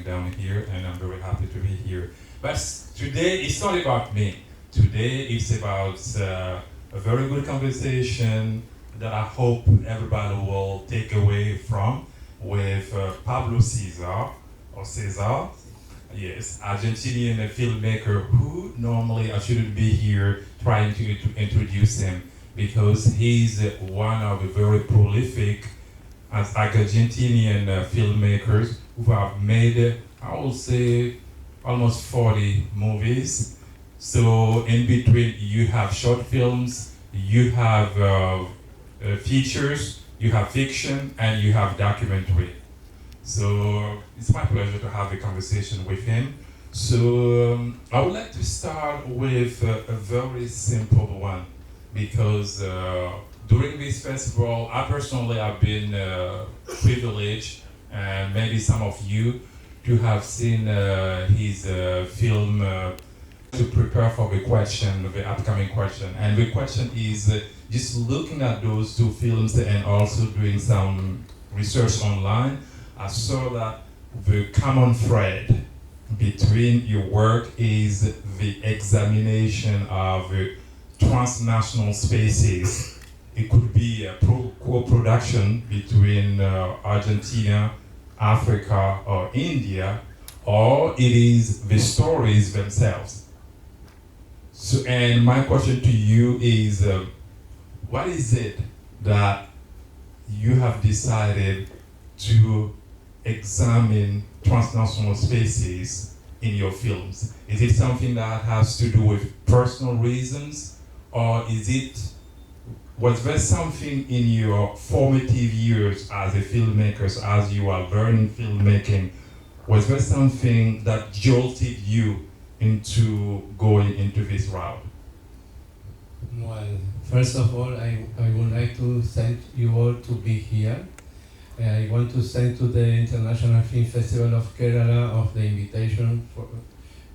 down here, and I'm very happy to be here. But today it's not about me. Today it's about a very good conversation that I hope everybody will take away from with Pablo Cesar, yes, Argentinian filmmaker who normally I shouldn't be here trying to introduce him because he's one of the very prolific Argentinian filmmakers who have made, I would say, almost 40 movies. So in between, you have short films, you have features, you have fiction, and you have documentary. So it's my pleasure to have a conversation with him. So I would like to start with a very simple one because during this festival, I personally have been privileged, and maybe some of you, to have seen his film to prepare for the question, the upcoming question. And the question is just looking at those two films and also doing some research online, I saw that the common thread between your work is the examination of transnational spaces. It could be a co-production between Argentina, Africa, or India, or it is the stories themselves. So, and my question to you is, what is it that you have decided to examine transnational spaces in your films? Is it something that has to do with personal reasons, or was there something in your formative years as a filmmaker, as you are learning filmmaking, was there something that jolted you into going into this route? Well, first of all, I would like to thank you all to be here. I want to thank to the International Film Festival of Kerala of the invitation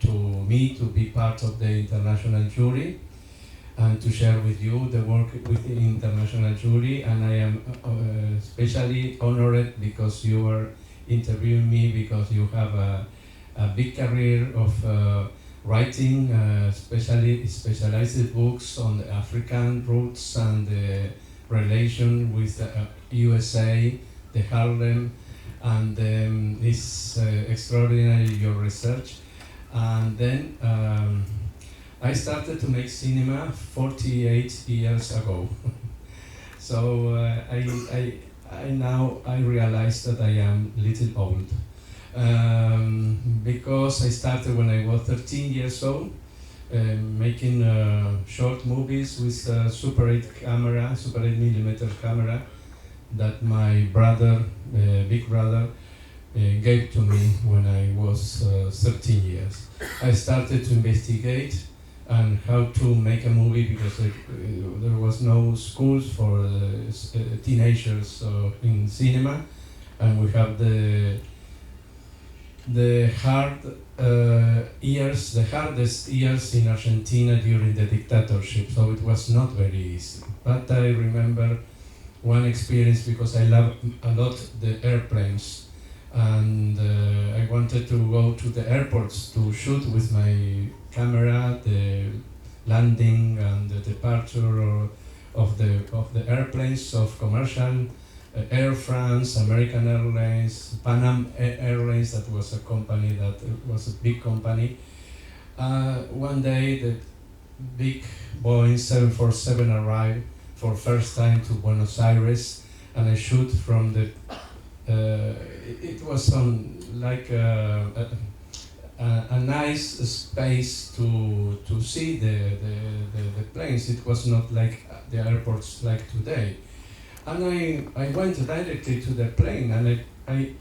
to me to be part of the international jury and to share with you the work with the international jury. And I am especially honored because you are interviewing me because you have a big career of writing, especially specialized books on the African roots and the relation with the USA, the Harlem, and it's extraordinary your research. And then I started to make cinema 48 years ago. So I realize that I am a little old. Because I started when I was 13 years old, making short movies with a Super 8 camera, Super 8mm camera, that my brother, big brother, gave to me when I was 13 years. I started to investigate and how to make a movie because there was no schools for teenagers in cinema, and we have the hardest years in Argentina during the dictatorship, so it was not very easy. But I remember one experience because I love a lot the airplanes, and I wanted to go to the airports to shoot with my camera the landing and the departure of the airplanes of commercial Air France, American Airlines, Pan Am Airlines, that was a company that was a big company. One day the big Boeing 747 arrived for first time to Buenos Aires, and I shoot from the, it was on like a nice space to see the planes. It was not like the airports like today. And I went directly to the plane, and I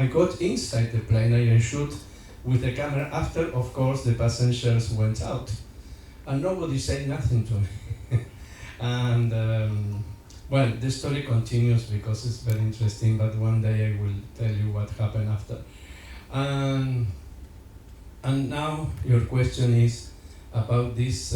got inside the plane. I shoot with the camera after, of course, the passengers went out, and nobody said nothing to me. And well, the story continues because it's very interesting. But one day I will tell you what happened after. And now your question is about this